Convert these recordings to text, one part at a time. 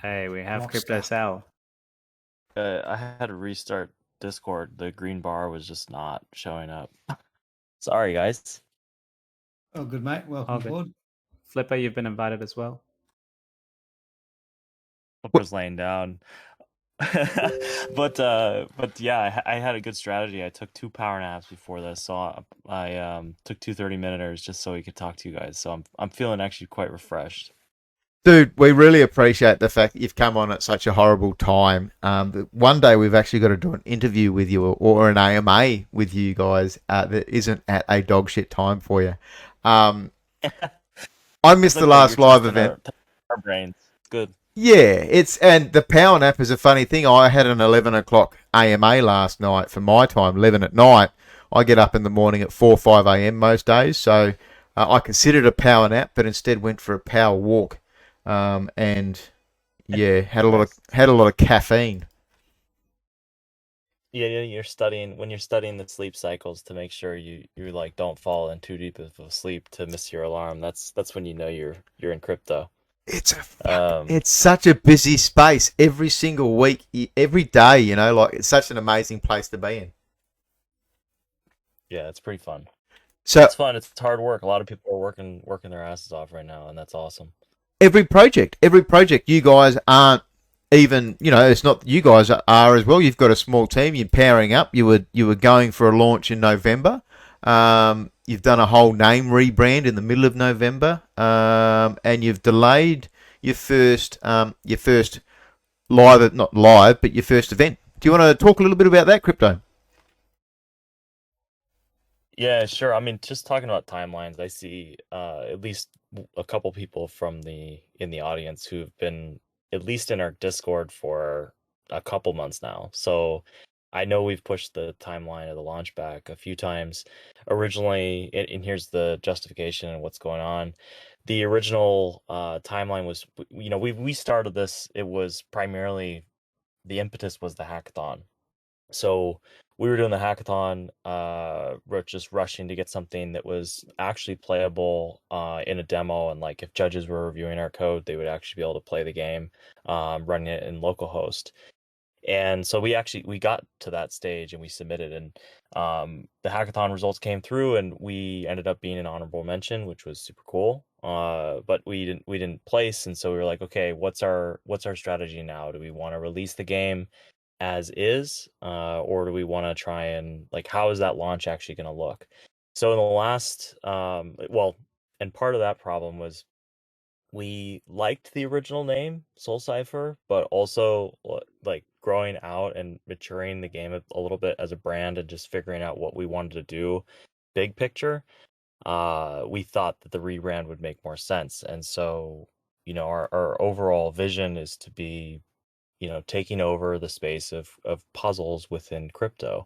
Hey, we have crypto Rockstar. sell. I had to restart Discord. The green bar was just not showing up. Sorry, guys. Oh, good mate. All Welcome good. aboard. Flipper, you've been invited as well. Flipper's laying down. But yeah, I had a good strategy. I took 2 power naps before this, so I took 2 30-minuters just so we could talk to you guys. So I'm feeling actually quite refreshed. Dude, we really appreciate the fact that you've come on at such a horrible time. One day we've actually got to do an interview with you or an AMA with you guys that isn't at a dog shit time for you. Um, I It's missed the okay. You're last live testing event. our brains. Good. Yeah, and the power nap is a funny thing. I had an 11 o'clock AMA last night for my time, 11 at night. I get up in the morning at 4, 5 a.m. most days, so I considered a power nap, but instead went for a power walk. And yeah, Nice. had a lot of caffeine. Yeah, you're studying when you're studying the sleep cycles to make sure you like don't fall in too deep of a sleep to miss your alarm. That's when you know you're in crypto. Um, It's such a busy space every single week, every day. Like it's such an amazing place to be in. yeah, it's pretty fun. So It's fun. It's hard work. A lot of people are working their asses off right now, and that's awesome. every project, you guys aren't even. It's not you guys are as well. You've got a small team. You're powering up. You were going for a launch in November. You've done a whole name rebrand in the middle of November, and you've delayed your first live, not live, but your first event. Do you want to talk a little bit about that, Crypto? Yeah, sure. I mean, just talking about timelines, I see at least a couple people from the in the audience who've been at least in our Discord for a couple months now. So I know we've pushed the timeline of the launch back a few times. Originally, and here's the justification and what's going on. The original timeline was, we started this. It was primarily the impetus was the hackathon. So we were doing the hackathon, we're just rushing to get something that was actually playable in a demo, and like if judges were reviewing our code, they would actually be able to play the game, running it in localhost. And so we got to that stage and we submitted, and the hackathon results came through, and we ended up being an honorable mention, which was super cool. But we didn't place, and so we were like, okay, what's our strategy now? Do we want to release the game as is, or do we want to try and like how is that launch actually going to look? So in the last, well, and part of that problem was we liked the original name SolCyper, but also like growing out and maturing the game a little bit as a brand and just figuring out what we wanted to do, big picture. We thought that the rebrand would make more sense, and so our overall vision is to be taking over the space of puzzles within crypto.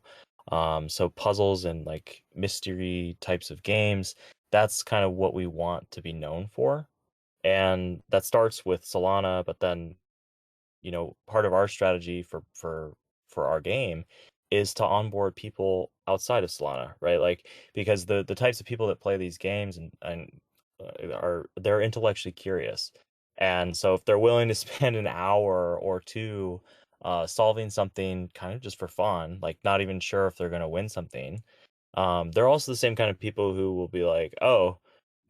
So puzzles and like mystery types of games, that's kind of what we want to be known for. And that starts with Solana, but then, part of our strategy for our game is to onboard people outside of Solana, right? Like because the types of people that play these games and they're intellectually curious. And so if they're willing to spend an hour or two solving something kind of just for fun, like not even sure if they're going to win something, they're also the same kind of people who will be like, "Oh,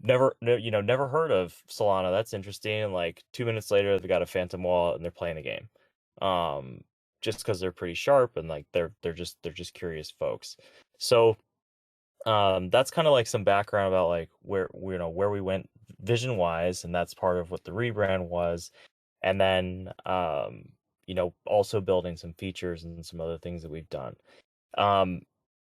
never heard of Solana. That's interesting." And like 2 minutes later, they've got a phantom wallet and they're playing the game, um, just because they're pretty sharp and like they're just curious folks. So that's kind of like some background about like where we went vision wise, and that's part of what the rebrand was. And then also building some features and some other things that we've done. um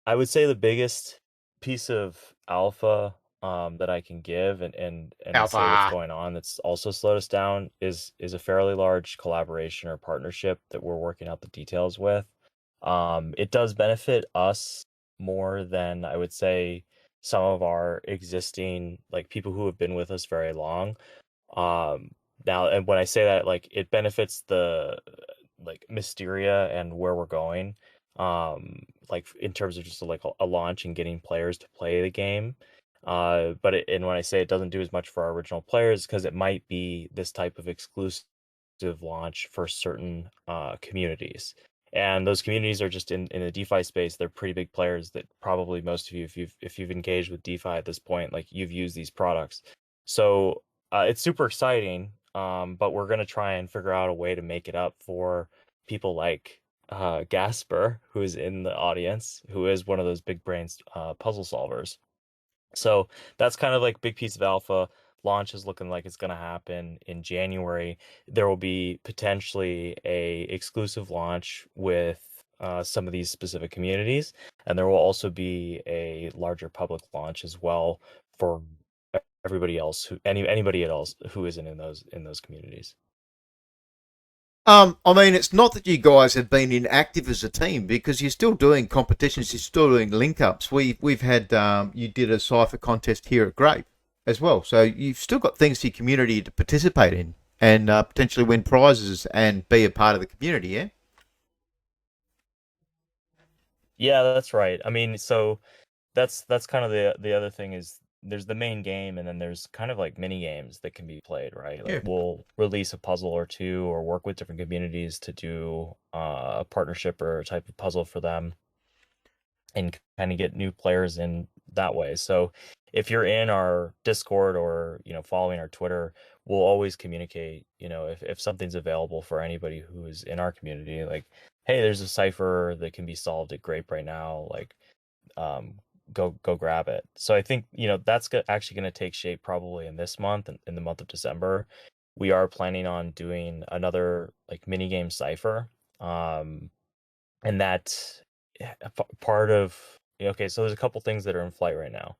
I would say the biggest piece of alpha that I can give and say what's Alpha. going on that's also slowed us down is a fairly large collaboration or partnership that we're working out the details with. It does benefit us more than I would say some of our existing like people who have been with us very long. Um, Now, and when I say that, like it benefits the like Mysteria and where we're going. Like in terms of just like a launch and getting players to play the game. And when I say it doesn't do as much for our original players, because it might be this type of exclusive launch for certain communities. And those communities are just in the DeFi space. They're pretty big players that probably most of you, if you've engaged with DeFi at this point, like you've used these products. So it's super exciting. But we're gonna try and figure out a way to make it up for people like Gasper, who is in the audience, who is one of those big brains puzzle solvers. So that's kind of like big piece of alpha. Launch is looking like it's going to happen in January. There will be potentially a exclusive launch with some of these specific communities, and there will also be a larger public launch as well for everybody else anybody else who isn't in those communities. I mean, it's not that you guys have been inactive as a team because you're still doing competitions, you're still doing link ups. We've had you did a cipher contest here at Grape as well, so you've still got things for your community to participate in and potentially win prizes and be a part of the community. Yeah. Yeah, that's right. I mean, so that's kind of the other thing is there's the main game and then there's kind of like mini games that can be played, right? Like Yeah. we'll release a puzzle or two or work with different communities to do a partnership or a type of puzzle for them and kind of get new players in that way. So if you're in our Discord or, following our Twitter, we'll always communicate, if something's available for anybody who is in our community, like, hey, there's a cipher that can be solved at Grape right now, like go grab it. So I think, that's actually going to take shape probably in this month, in the month of December. We are planning on doing another like mini game cipher. And that part of okay, so there's a couple things that are in flight right now.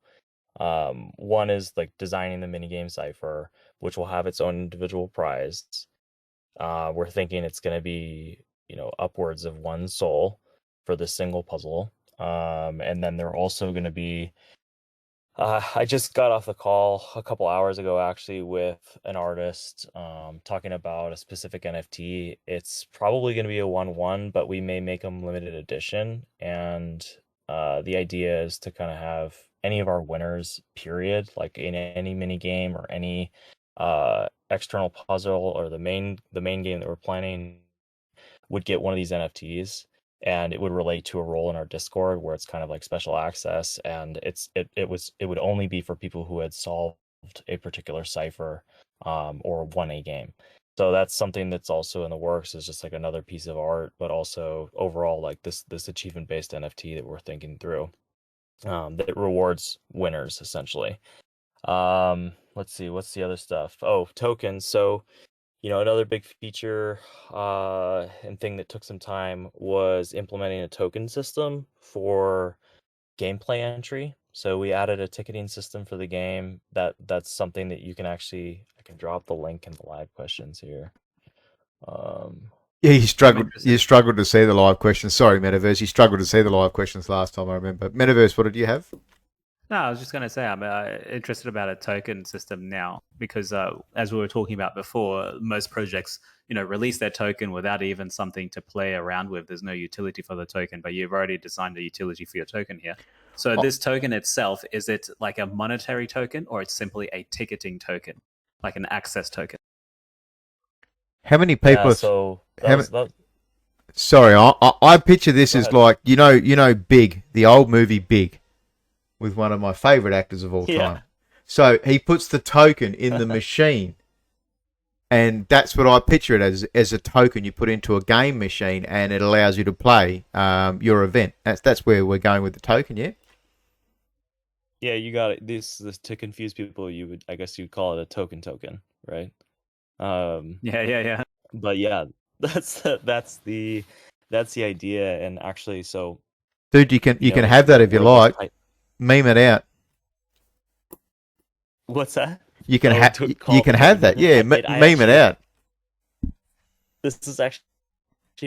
One is like designing the minigame cipher, which will have its own individual prize. We're thinking it's going to be, upwards of 1 SOL for this single puzzle. And then they're also going to be I just got off the call a couple hours ago, actually, with an artist talking about a specific NFT. It's probably going to be a 1/1, but we may make them limited edition. And the idea is to kind of have any of our winners, period, like in any mini game or any external puzzle or the main game that we're planning, would get one of these NFTs, and it would relate to a role in our Discord where it's kind of like special access, and it would only be for people who had solved a particular cipher or won a game. So that's something that's also in the works, is just like another piece of art, but also overall like this achievement based NFT that we're thinking through, that rewards winners essentially. Let's see, what's the other stuff? Oh, tokens. So another big feature and thing that took some time was implementing a token system for gameplay entry. So we added a ticketing system for the game. That's something that you can actually, I can drop the link in the live questions here. Yeah, you struggled to see the live questions. Sorry, Metaverse. You struggled to see the live questions last time, I remember. Metaverse, what did you have? No, I was just going to say I'm interested about a token system now because, as we were talking about before, most projects, release their token without even something to play around with. There's no utility for the token, but you've already designed a utility for your token here. So this token itself, is it like a monetary token or it's simply a ticketing token, like an access token? How many people? Yeah, so Sorry, I picture this Go as ahead. like Big, the old movie Big, with one of my favorite actors of all time. Yeah. So he puts the token in the machine, and that's what I picture it as a token you put into a game machine, and it allows you to play your event. That's where we're going with the token, yeah. Yeah, you got it. This to confuse people, I guess you'd call it a token, right? Yeah. But yeah, that's the idea. And actually, so Dude, you can have that if you like. Meme it out. What's that? You can call you can it have token. that. Yeah, meme it out. This is actually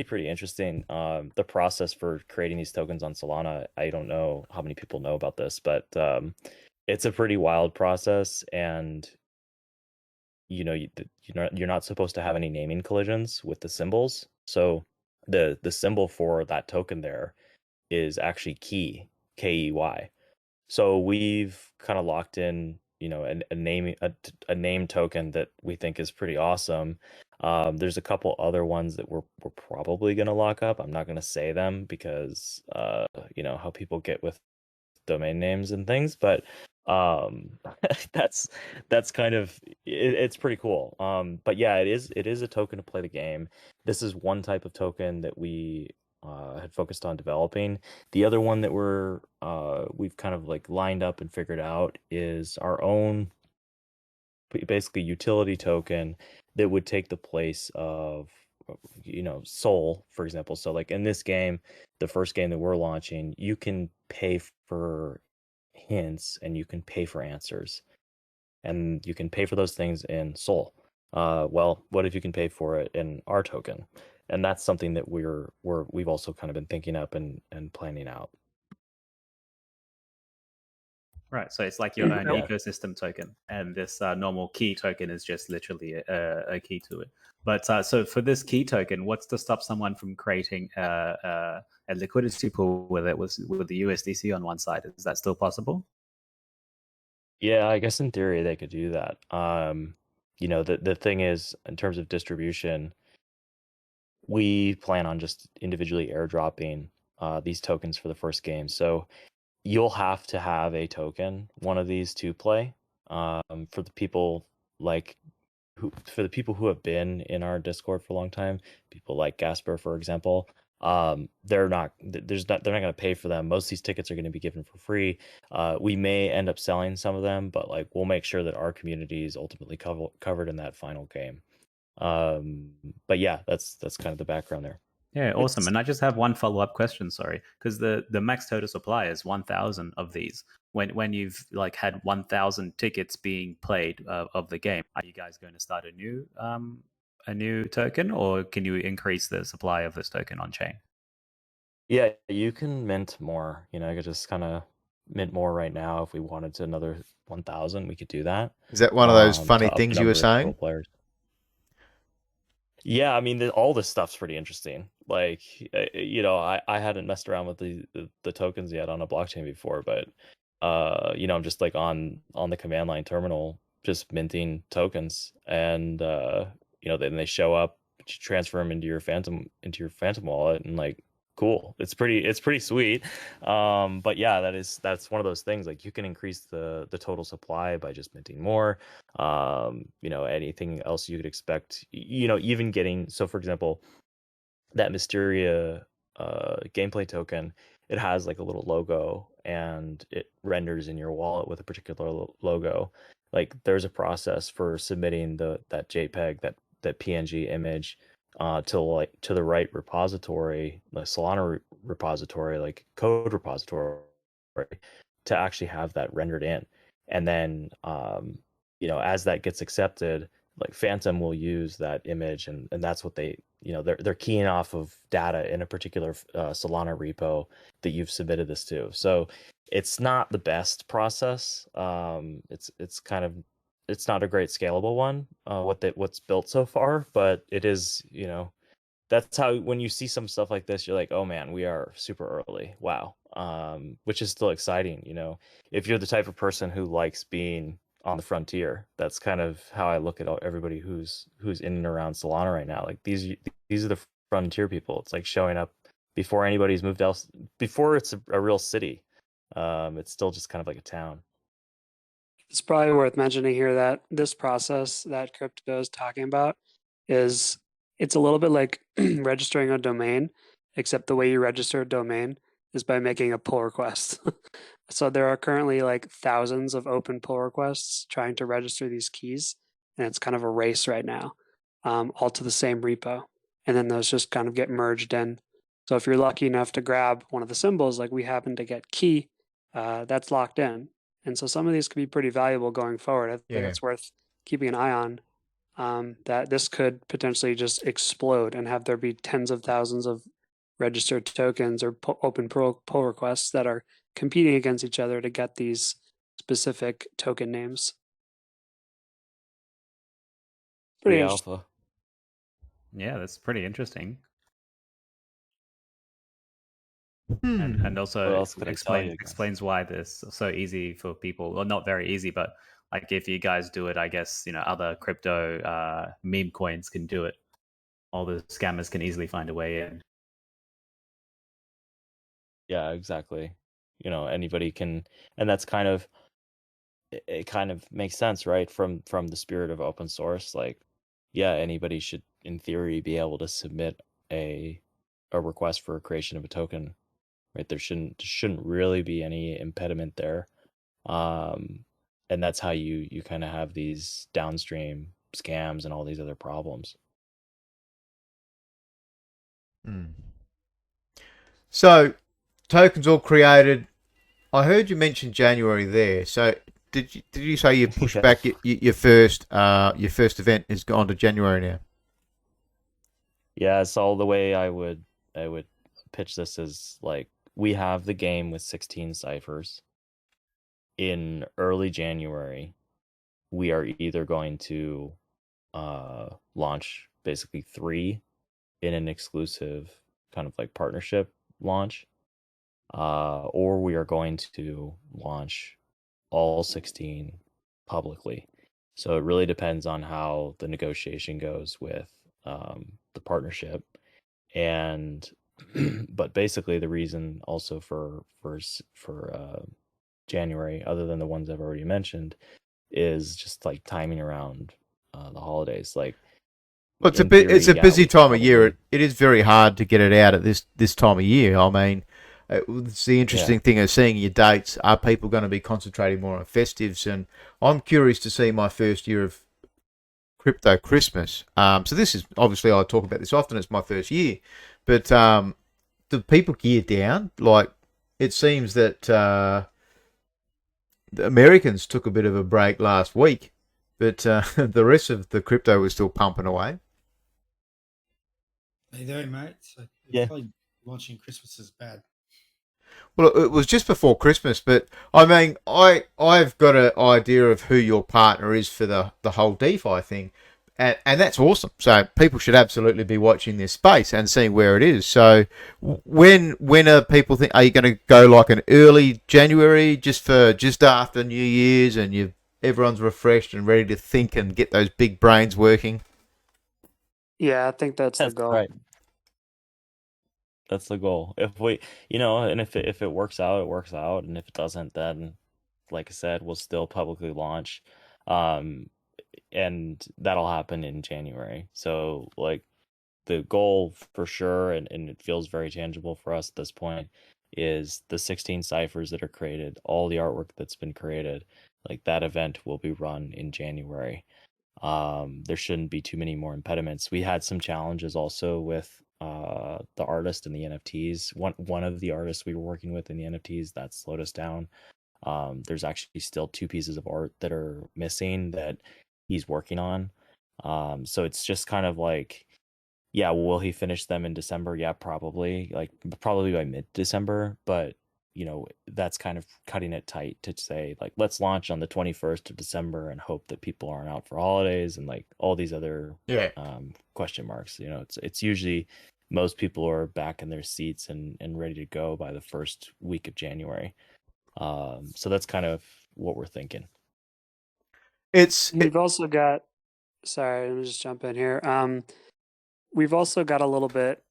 pretty interesting. The process for creating these tokens on Solana, I don't know how many people know about this, but it's a pretty wild process, and you're not supposed to have any naming collisions with the symbols. So the symbol for that token there is actually key, KEY. So we've kind of locked in, a name token that we think is pretty awesome. There's a couple other ones that we're probably going to lock up. I'm not going to say them because how people get with domain names and things, but that's kind of it's pretty cool. But yeah, it is a token to play the game. This is one type of token that we had focused on developing. The other one that we've kind of like lined up and figured out is our own basically utility token that would take the place of Sol, for example. So like in this game, the first game that we're launching, you can pay for hints and you can pay for answers, and you can pay for those things in Sol. Well, what if you can pay for it in our token? And that's something that we've also kind of been thinking up and planning out. Right, so it's like your own Yeah. ecosystem token, and this normal key token is just literally a key to it. But so for this key token, what's to stop someone from creating a liquidity pool with the USDC on one side? Is that still possible? Yeah, I guess in theory they could do that. The thing is, in terms of distribution, we plan on just individually airdropping these tokens for the first game. So you'll have to have a token, one of these to play. For the people who have been in our Discord for a long time, people like Gasper, for example, they're not going to pay for them. Most of these tickets are going to be given for free. We may end up selling some of them, but like we'll make sure that our community is ultimately covered in that final game. But yeah, that's kind of the background there. Yeah, awesome. And I just have one follow-up question, sorry, because the max total supply is 1,000 of these. When you've like had 1,000 tickets being played of the game, are you guys going to start a new token, or can you increase the supply of this token on chain? Yeah, you can mint more. I could just kind of mint more right now. If we wanted to another 1,000, we could do that. Is that one of those funny to up things the you were number of total saying? players. Yeah, I mean, all this stuff's pretty interesting. Like, I hadn't messed around with the tokens yet on a blockchain before, but I'm just like on the command line terminal, just minting tokens, and then they show up, you transfer them into your Phantom wallet, and like, cool. It's pretty sweet. But yeah, that's one of those things. Like, you can increase the total supply by just minting more. Anything else you could expect. Even getting, so for example, that Mysteria gameplay token, it has like a little logo and it renders in your wallet with a particular logo. Like, there's a process for submitting that JPEG, that PNG image to the right repository, the Solana repository, like code repository, to actually have that rendered in. And then as that gets accepted, like Phantom will use that image, and that's what they're keying off of data in a particular Solana repo that you've submitted this to. So it's not the best process. It's not a great scalable one, what's built so far, but it is, that's how, when you see some stuff like this, you're like, oh man, we are super early. Wow. Which is still exciting. If you're the type of person who likes being on the frontier, that's kind of how I look at everybody who's in and around Solana right now. Like, these are the frontier people. It's like showing up before anybody's moved else, before it's a real city. It's still just kind of like a town. It's probably worth mentioning here that this process that Crypto is talking about it's a little bit like registering a domain, except the way you register a domain is by making a pull request. So there are currently like thousands of open pull requests trying to register these keys, and it's kind of a race right now, all to the same repo. And then those just kind of get merged in. So if you're lucky enough to grab one of the symbols, like we happen to get key, that's locked in. And so some of these could be pretty valuable going forward. I think it's worth keeping an eye on, that this could potentially just explode and have there be tens of thousands of registered tokens or open pull requests that are competing against each other to get these specific token names. Pretty alpha. Yeah, that's pretty interesting. And also explains why this is so easy for people. Well, not very easy, but Like if you guys do it, I guess other crypto meme coins can do it. All the scammers can easily find a way in. Yeah, exactly. Anybody can, and that's kind of it kind of makes sense, right? From the spirit of open source, like, yeah, anybody should, in theory, be able to submit a request for a creation of a token, right? There shouldn't really be any impediment there, and that's how you kind of have these downstream scams and all these other problems. So, tokens all created. I heard you mention January there. So, did you say you pushed Yes. back your first event has gone to January now? Yeah, so the way I would pitch this is like, we have the game with 16 ciphers. In early January, we are either going to launch basically 3 in an exclusive kind of like partnership launch, or we are going to launch all 16 publicly. So it really depends on how the negotiation goes with the partnership. And but basically the reason also for January, other than the ones I've already mentioned, is just like timing around the holidays. Like, Well, in theory, it's a yeah, busy we could time of year. probably- It is very hard to get it out at this time of year. I mean, it's the interesting thing of seeing your dates. Are people going to be concentrating more on festives? And I'm curious to see my first year of crypto Christmas. So this is obviously, I talk about this often. It's my first year, but do people gear down? Like, it seems that the Americans took a bit of a break last week, but the rest of the crypto was still pumping away. How you doing, mate? So Yeah. probably launching Christmas is bad. Well, it was just before Christmas, but I mean, I've got an idea of who your partner is for the whole DeFi thing, and that's awesome. So people should absolutely be watching this space and seeing where it is. So when are people think? Are you going to go like an early January, just after New Year's, and everyone's refreshed and ready to think and get those big brains working? Yeah, I think that's the That's goal. right. That's the goal. If we, and if it works out, it works out, and if it doesn't, then, like I said, we'll still publicly launch, and that'll happen in January. So, like, the goal for sure, and it feels very tangible for us at this point, is the 16 ciphers that are created, all the artwork that's been created. Like, that event will be run in January. There shouldn't be too many more impediments. We had some challenges also with the artist and the NFTs. One of the artists we were working with in the NFTs, that slowed us down. There's actually still 2 pieces of art that are missing that he's working on. So it's just kind of like, yeah, will he finish them in December? Yeah, probably. Like, probably by mid-December, but that's kind of cutting it tight to say, like, let's launch on the 21st of December and hope that people aren't out for holidays and like all these other question marks. It's usually most people are back in their seats and ready to go by the first week of January. So that's kind of what we're thinking. We've also got, sorry, let me just jump in here. We've also got a little bit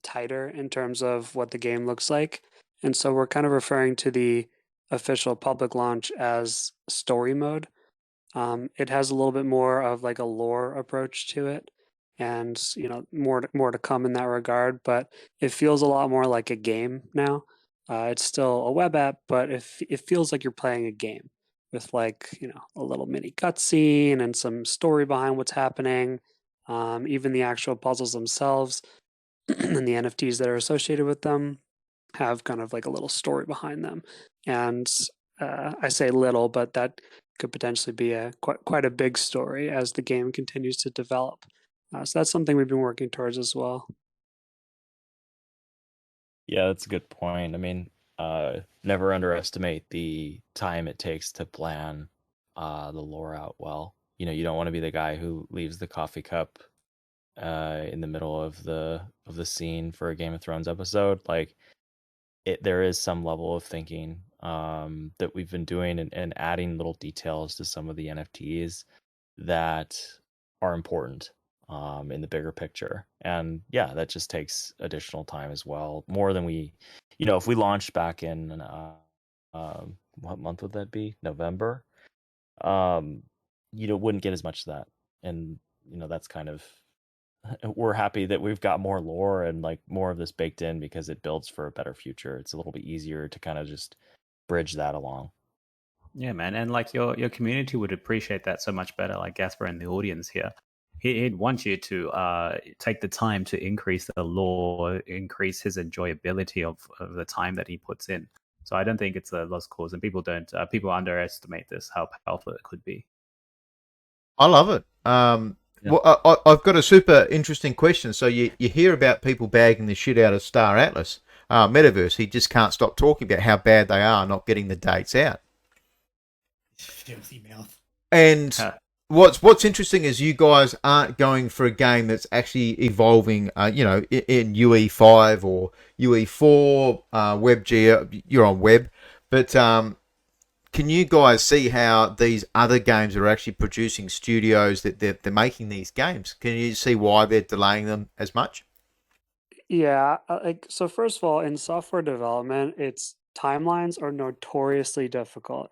tighter in terms of what the game looks like. And so we're kind of referring to the official public launch as story mode. It has a little bit more of like a lore approach to it, and more to come in that regard. But it feels a lot more like a game now. It's still a web app, but it feels like you're playing a game with, like, a little mini cutscene and some story behind what's happening. Even the actual puzzles themselves and the NFTs that are associated with them have kind of like a little story behind them. And I say little, but that could potentially be a quite a big story as the game continues to develop. So that's something we've been working towards as well. Yeah, that's a good point. I mean, never underestimate the time it takes to plan the lore out well. You don't want to be the guy who leaves the coffee cup in the middle of the scene for a Game of Thrones episode. Like, there is some level of thinking that we've been doing and adding little details to some of the NFTs that are important in the bigger picture. And yeah, that just takes additional time as well, more than we, if we launched back in what month would that be? November. Wouldn't get as much of that. And that's kind of, we're happy that we've got more lore and like more of this baked in because it builds for a better future. It's a little bit easier to kind of just bridge that along. Yeah, man, and like your community would appreciate that so much better. Like Gasper and the audience here, he'd want you to take the time to increase the lore, increase his enjoyability of the time that he puts in. So I don't think it's a lost cause, and people underestimate this, how powerful it could be. I love it. Well, I've got a super interesting question. So you hear about people bagging the shit out of Star Atlas Metaverse. He just can't stop talking about how bad they are not getting the dates out. Filthy mouth. And what's interesting is you guys aren't going for a game that's actually evolving, in UE5 or UE4, WebG. You're on web, but can you guys see how these other games are actually producing studios that they're making these games? Can you see why they're delaying them as much? Yeah, so first of all, in software development, its timelines are notoriously difficult.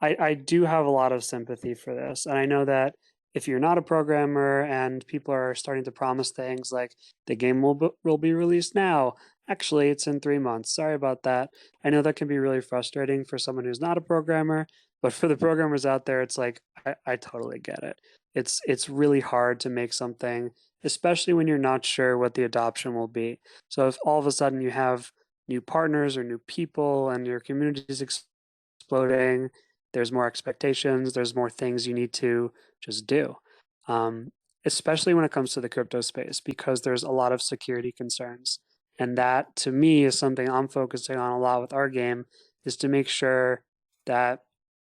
I do have a lot of sympathy for this, and I know that if you're not a programmer and people are starting to promise things like the game will be released now, actually it's in 3 months. Sorry about that. I know that can be really frustrating for someone who's not a programmer, but for the programmers out there, it's like I totally get it. It's really hard to make something, especially when you're not sure what the adoption will be. So if all of a sudden you have new partners or new people and your community is exploding, there's more expectations, there's more things you need to just do. Especially when it comes to the crypto space, because there's a lot of security concerns. And that to me is something I'm focusing on a lot with our game, is to make sure that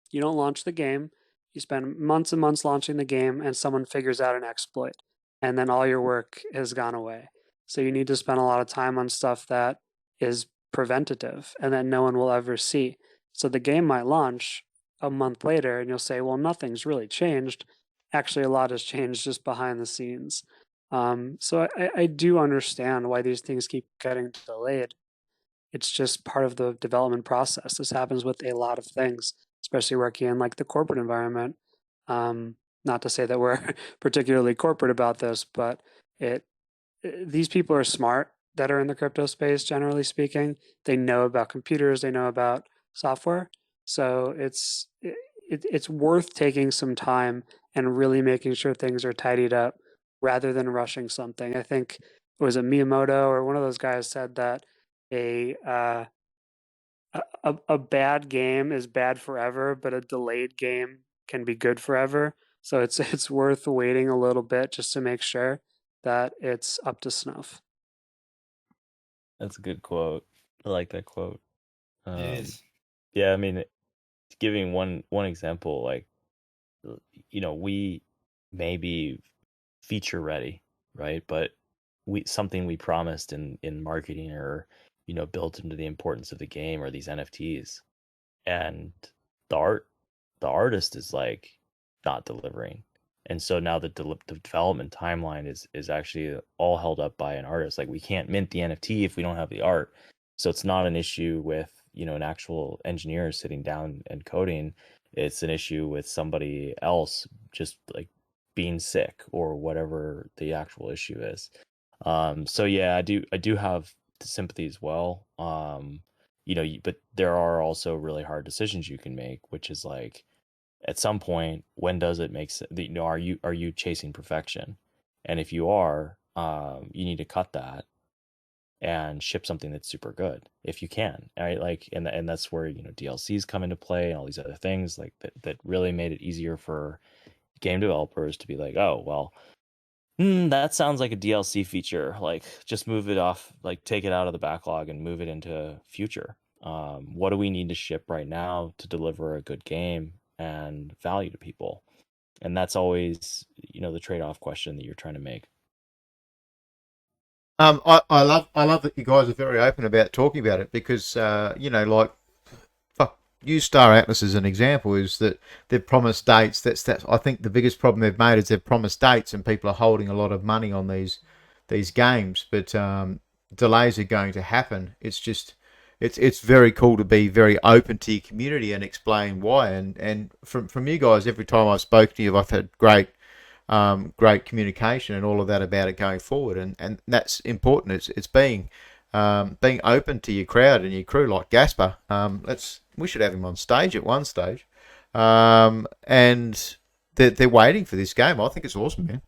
you don't launch the game, you spend months and months launching the game, and someone figures out an exploit, and then all your work has gone away. So you need to spend a lot of time on stuff that is preventative and that no one will ever see. So the game might launch a month later and you'll say, well, nothing's really changed. Actually, a lot has changed just behind the scenes. So I do understand why these things keep getting delayed. It's just part of the development process. This happens with a lot of things, especially working in like the corporate environment. Not to say that we're particularly corporate about this, but these people are smart that are in the crypto space, generally speaking. They know about computers, they know about software. So it's worth taking some time and really making sure things are tidied up rather than rushing something. I think it was a Miyamoto or one of those guys said that a a bad game is bad forever, but a delayed game can be good forever. So it's worth waiting a little bit just to make sure that it's up to snuff. That's a good quote. I like that quote. It is. Yeah, I mean, giving one example, like, we may be feature ready, right? But something we promised in marketing or built into the importance of the game or these NFTs, and the artist is like not delivering, and so now the development timeline is actually all held up by an artist. Like, we can't mint the NFT if we don't have the art. So it's not an issue with an actual engineer sitting down and coding. It's an issue with somebody else just like being sick or whatever the actual issue is. So yeah, I do have sympathy as well. But there are also really hard decisions you can make, which is like, at some point, when does it make sense? Are you chasing perfection? And if you are, you need to cut that and ship something that's super good if you can, right? Like, and that's where DLCs come into play and all these other things like that really made it easier for game developers to be like, oh well, that sounds like a DLC feature. Like, just move it off, like take it out of the backlog and move it into future. What do we need to ship right now to deliver a good game and value to people? And that's always, the trade-off question that you're trying to make. I love that you guys are very open about talking about it because like use Star Atlas as an example, is that they've promised dates. That's I think the biggest problem they've made is they've promised dates, and people are holding a lot of money on these games, but delays are going to happen. It's just it's very cool to be very open to your community and explain why. And from you guys, every time I've spoken to you, I've had great communication and all of that about it going forward, and that's important. It's being open to your crowd and your crew, like Gasper. We should have him on stage at one stage, and they're waiting for this game. I think it's awesome, man.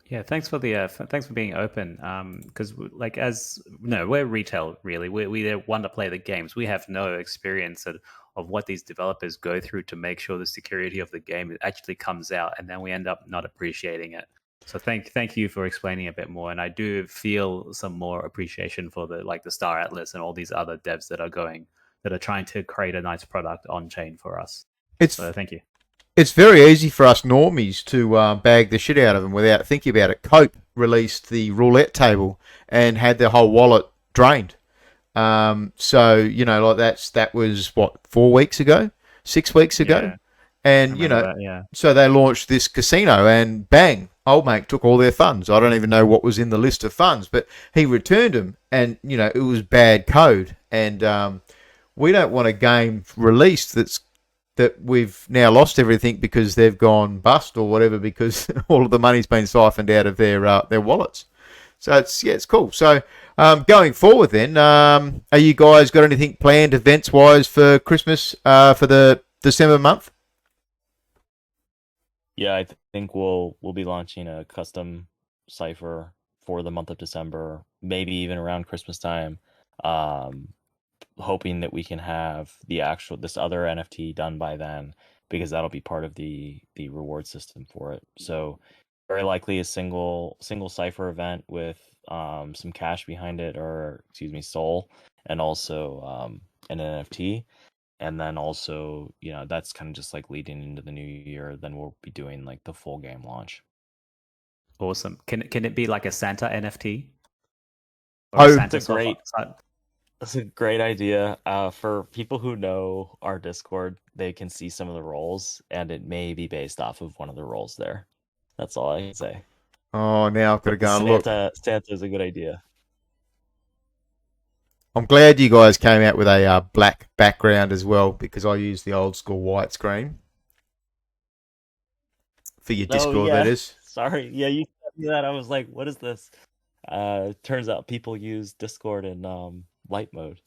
Yeah, thanks for being open. Because we're retail really. We want to play the games. We have no experience of what these developers go through to make sure the security of the game actually comes out, and then we end up not appreciating it. So thank you for explaining a bit more, and I do feel some more appreciation for the Star Atlas and all these other devs that are trying to create a nice product on chain for us. So thank you. It's very easy for us normies to bag the shit out of them without thinking about it. Cope released the roulette table and had their whole wallet drained. So, that was, 4 weeks ago? 6 weeks ago? Yeah, and, so they launched this casino and bang, old mate took all their funds. I don't even know what was in the list of funds, but he returned them and, it was bad code. And we don't want a game released that we've now lost everything because they've gone bust or whatever, because all of the money's been siphoned out of their wallets. So it's cool. So going forward then, are you guys got anything planned events wise for Christmas for the December month? Yeah, I think we'll be launching a custom cipher for the month of December, maybe even around Christmas time. Hoping that we can have this other NFT done by then, because that'll be part of the reward system for it. So very likely a single cipher event with some cash behind it, or SOL, and also an NFT. And then also, that's kind of just like leading into the new year. Then we'll be doing like the full game launch. Awesome. Can it be like a Santa NFT? That's a great idea. For people who know our Discord, they can see some of the roles, and it may be based off of one of the roles there. That's all I can say. Oh, now I've got to go and look. Santa's a good idea. I'm glad you guys came out with a black background as well, because I use the old school white screen for your Discord, that is. Sorry. Yeah, you said me that. I was like, what is this? Turns out people use Discord in light mode.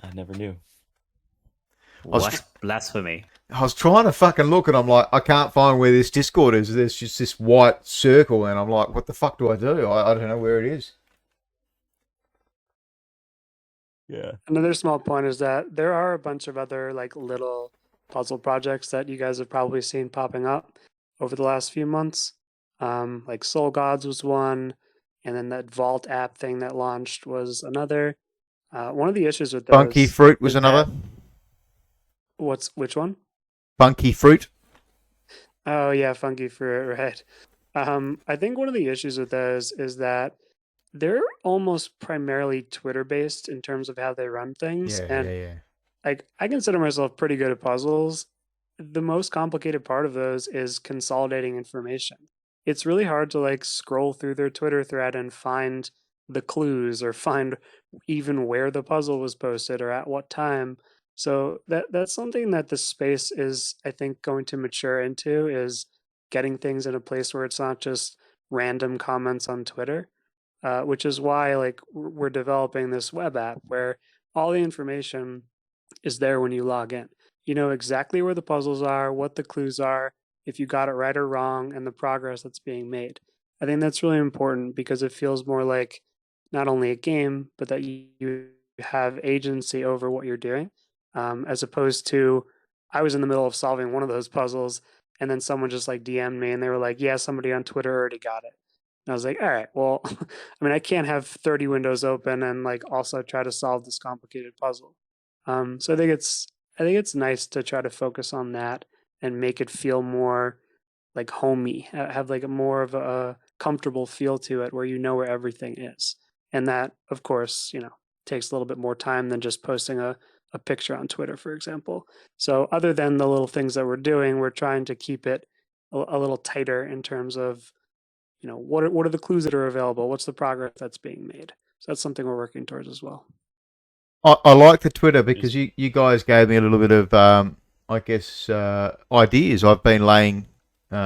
I never knew. What? Blasphemy. I was trying to fucking look, and I'm like, I can't find where this Discord is. There's just this white circle, and I'm like, what the fuck do I do? I don't know where it is. Yeah. Another small point is that there are a bunch of other little puzzle projects that you guys have probably seen popping up over the last few months. Like Soul Gods was one, and then that Vault app thing that launched was another. One of the issues with those, Funky Fruit was another. Which one? Funky Fruit. Oh yeah, Funky Fruit, right. I think one of the issues with those is that they're almost primarily Twitter based in terms of how they run things. Yeah. I consider myself pretty good at puzzles. The most complicated part of those is consolidating information. It's really hard to scroll through their Twitter thread and find the clues, or find even where the puzzle was posted or at what time. So that's something that the space is, I think, going to mature into, is getting things in a place where it's not just random comments on Twitter, which is why we're developing this web app where all the information is there when you log in. You know exactly where the puzzles are, what the clues are, if you got it right or wrong, and the progress that's being made. I think that's really important, because it feels more like not only a game, but that you have agency over what you're doing, as opposed to, I was in the middle of solving one of those puzzles, and then someone just DM'd me, and they were like, yeah, somebody on Twitter already got it. And I was like, all right, well, I can't have 30 windows open and also try to solve this complicated puzzle. So I think it's nice to try to focus on that and make it feel more homey, have a more of a comfortable feel to it, where you know where everything is. And that, of course, takes a little bit more time than just posting a a picture on Twitter, for example. So other than the little things that we're doing, we're trying to keep it a little tighter in terms of, what are the clues that are available? What's the progress that's being made? So that's something we're working towards as well. I like the Twitter because you guys gave me a little bit of, I guess, ideas. I've been laying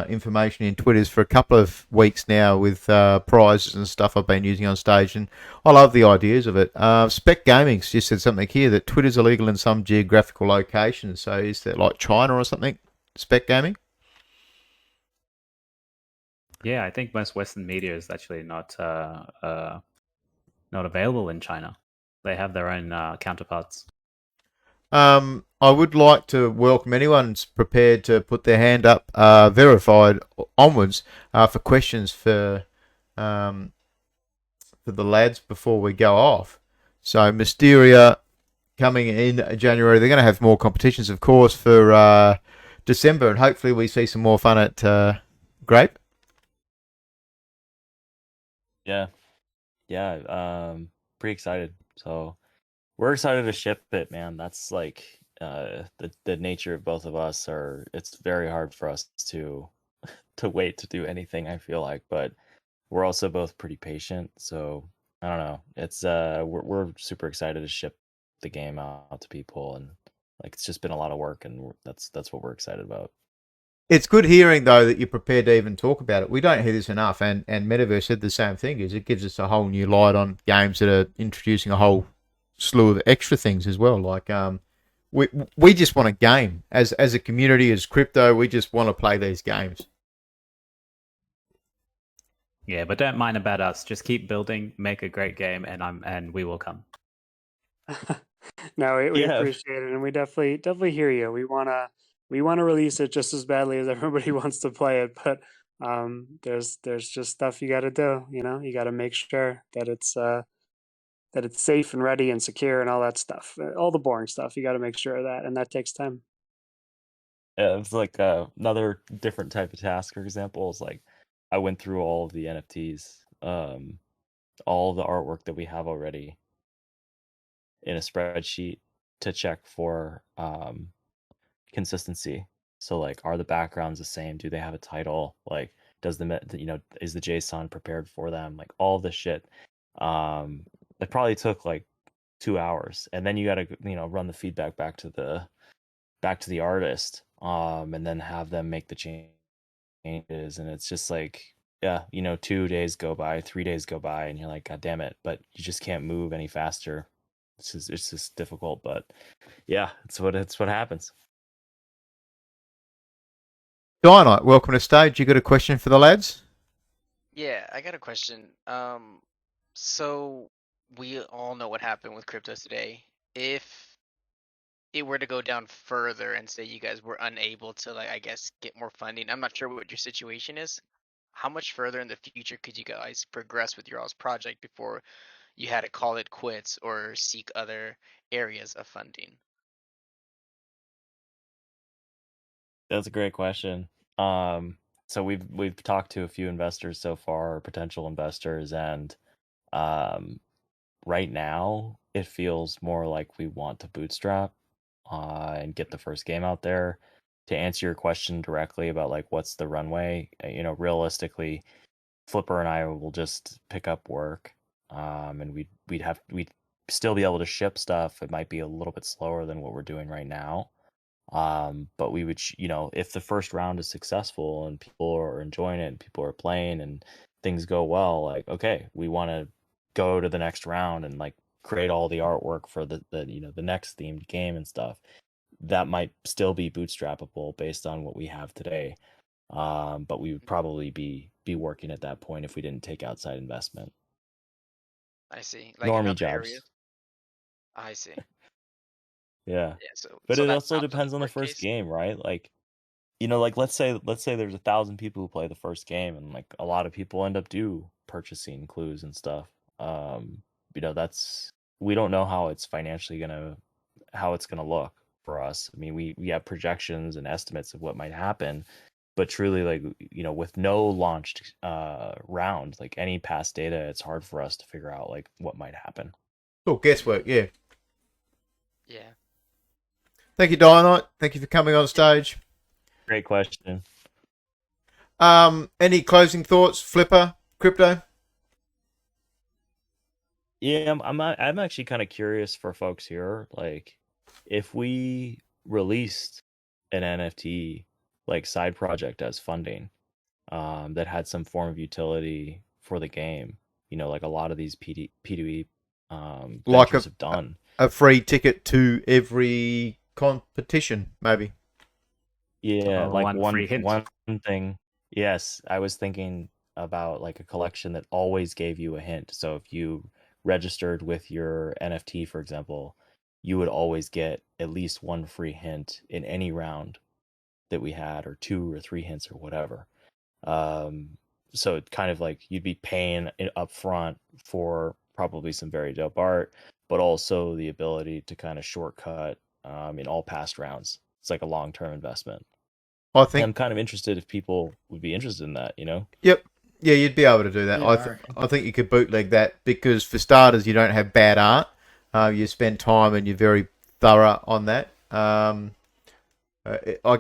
information in Twitters for a couple of weeks now with prizes and stuff I've been using on stage, and I love the ideas of it. Spec Gaming's just said something here that Twitter's illegal in some geographical locations. So is that like China or something? Spec Gaming? Yeah, I think most Western media is actually not available in China. They have their own counterparts. I would like to welcome anyone who's prepared to put their hand up, verified onwards, for questions for the lads before we go off. So Mysteria coming in January. They're going to have more competitions, of course, for December, and hopefully we see some more fun at Grape. Yeah, pretty excited. So we're excited to ship it, man. That's like the nature of both of us. It's very hard for us to wait to do anything, I feel like, but we're also both pretty patient. So I don't know. It's we're super excited to ship the game out to people, and like it's just been a lot of work, and that's what we're excited about. It's good hearing, though, that you're prepared to even talk about it. We don't hear this enough, and Metaverse said the same thing, is it gives us a whole new light on games that are introducing a whole slew of extra things as well. Like, we just want a game. As a community, as crypto, we just want to play these games. Yeah, but don't mind about us. Just keep building, make a great game, and we will come. No, we Yeah. appreciate it, and we definitely hear you. We wanna release it just as badly as everybody wants to play it, but there's just stuff you got to do. You got to make sure that it's safe and ready and secure and all that stuff. All the boring stuff, you got to make sure of that, and that takes time. Yeah, it's like another different type of task. For example, is like I went through all of the NFTs, all the artwork that we have already in a spreadsheet to check for consistency. So like, are the backgrounds the same? Do they have a title? Like, does is the JSON prepared for them? Like all this shit. It probably took like 2 hours, and then you got to run the feedback back to the artist, and then have them make the changes, and it's just like, yeah, 2 days go by, 3 days go by, and you're like, God damn it, but you just can't move any faster. It's just difficult, but yeah, it's what happens. Dynamite, welcome to stage. You got a question for the lads? Yeah, I got a question. So we all know what happened with crypto today. If it were to go down further and say you guys were unable to, like, I guess, get more funding, I'm not sure what your situation is. How much further in the future could you guys progress with your all's project before you had to call it quits or seek other areas of funding? That's a great question. So we've talked to a few investors so far, or potential investors, and right now it feels more like we want to bootstrap and get the first game out there. To answer your question directly about like what's the runway, realistically, Flipper and I will just pick up work, and we'd still be able to ship stuff. It might be a little bit slower than what we're doing right now. But we would, if the first round is successful and people are enjoying it and people are playing and things go well, like, okay, we want to go to the next round and like create all the artwork for the next themed game and stuff. That might still be bootstrappable based on what we have today. But we would probably be working at that point if we didn't take outside investment. I see. Like Normie in other jobs. areas? I see. Yeah. Yeah, But so it that's also not the depends on the worst first case? game, right? Like, like let's say there's 1,000 people who play the first game, and like a lot of people end up purchasing clues and stuff. That's, we don't know how it's financially how it's gonna look for us. I mean, we have projections and estimates of what might happen, but truly, like, with no launched round, like any past data, it's hard for us to figure out like what might happen. Oh, guesswork, yeah. Yeah. Thank you, Dynamite. Thank you for coming on stage. Great question. Any closing thoughts, Flipper, Crypto? Yeah, I'm actually kind of curious for folks here. Like, if we released an NFT like side project as funding, that had some form of utility for the game, like a lot of these P2E Like ventures have done. a free ticket to every competition, maybe. Yeah, Or like one free hint. one thing. Yes, I was thinking about like a collection that always gave you a hint. So if you registered with your NFT, for example, you would always get at least one free hint in any round that we had, or 2 or 3 hints or whatever. So it kind of like you'd be paying up front for probably some very dope art, but also the ability to kind of shortcut in all past rounds. It's like a long-term investment. I And think. I'm kind of interested if people would be interested in that, Yep. Yeah, you'd be able to do that. I think you could bootleg that because, for starters, you don't have bad art. You spend time and you're very thorough on that. I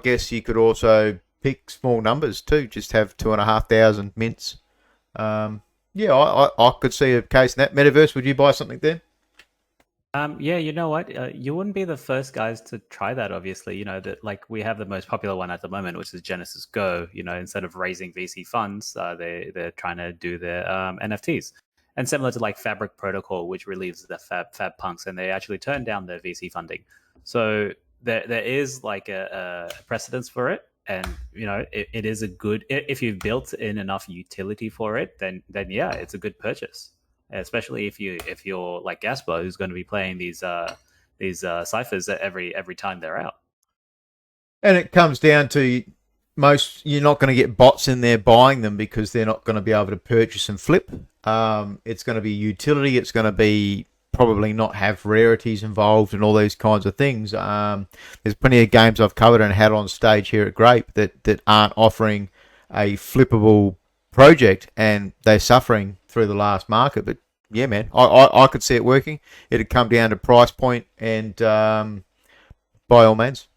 guess you could also pick small numbers too. Just have 2,500 mints. Yeah, I could see a case in that. Metaverse, would you buy something there? Yeah, you know what? You wouldn't be the first guys to try that. Obviously, that like we have the most popular one at the moment, which is Genesis Go. Instead of raising VC funds, they're trying to do their NFTs, and similar to like Fabric Protocol, which relieves the Fab Punks, and they actually turned down their VC funding. So there is like a precedence for it, and it is a good, if you've built in enough utility for it, then yeah, it's a good purchase. Especially if you're like Gasper, who's going to be playing these ciphers every time they're out. And it comes down to you're not going to get bots in there buying them because they're not going to be able to purchase and flip. It's going to be utility. It's going to be probably not have rarities involved and all these kinds of things. There's plenty of games I've covered and had on stage here at Grape that aren't offering a flippable project, and they're suffering through the last market. But yeah, man, I could see it working. It'd come down to price point, and by all means.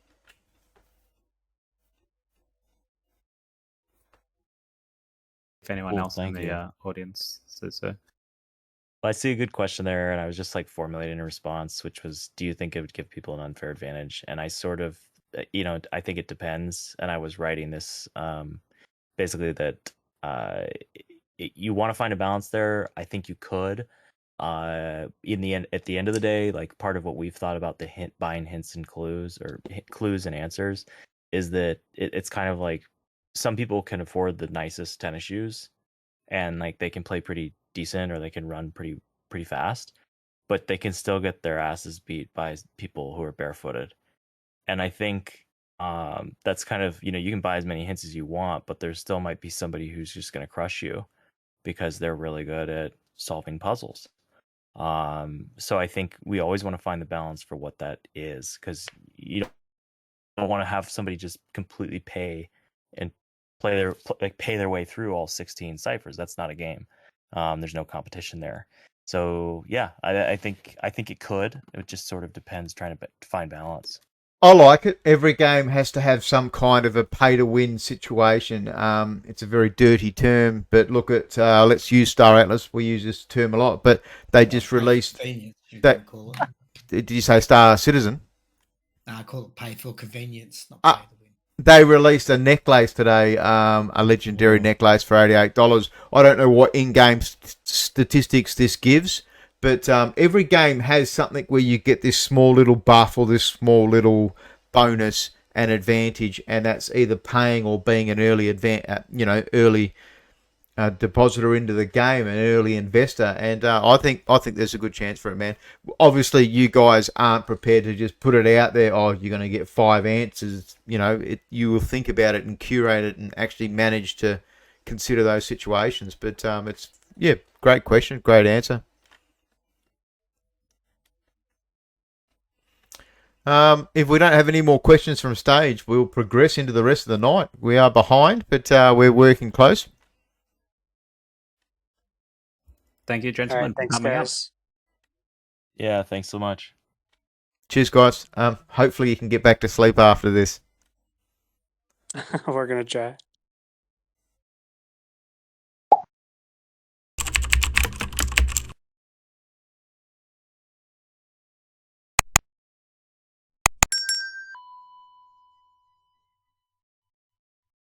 If anyone else in the audience says so. Well, I see a good question there, and I was just like formulating a response, which was, do you think it would give people an unfair advantage? And I sort of, I think it depends. And I was writing this basically that you want to find a balance there. I think you could. In the end, at the end of the day, like part of what we've thought about the buying hints and clues, or clues and answers, is that it's kind of like some people can afford the nicest tennis shoes, and like they can play pretty decent, or they can run pretty fast, but they can still get their asses beat by people who are barefooted. And I think that's kind of, you can buy as many hints as you want, but there still might be somebody who's just going to crush you because they're really good at solving puzzles. So I think we always want to find the balance for what that is, because you don't want to have somebody just completely pay and pay their way through all 16 ciphers. That's not a game. There's no competition there. So yeah, I think it could. It just sort of depends, trying to find balance. I like it. Every game has to have some kind of a pay-to-win situation. It's a very dirty term, but look at, let's use Star Atlas. We use this term a lot, but they just released... Call it. Did you say Star Citizen? No, I call it pay for convenience, not pay to win. They released a necklace today, a legendary necklace for $88. I don't know what in-game statistics this gives, but every game has something where you get this small little buff or this small little bonus and advantage, and that's either paying or being an early early depositor into the game, an early investor. And I think there's a good chance for it, man. Obviously, you guys aren't prepared to just put it out there. Oh, you're going to get 5 answers. You will think about it and curate it and actually manage to consider those situations. But it's great question, great answer. If we don't have any more questions from stage, we'll progress into the rest of the night. We are behind, but we're working close. Thank you, gentlemen. All right, thanks, guys. Yeah, thanks so much. Cheers, guys. Hopefully you can get back to sleep after this. We're gonna try.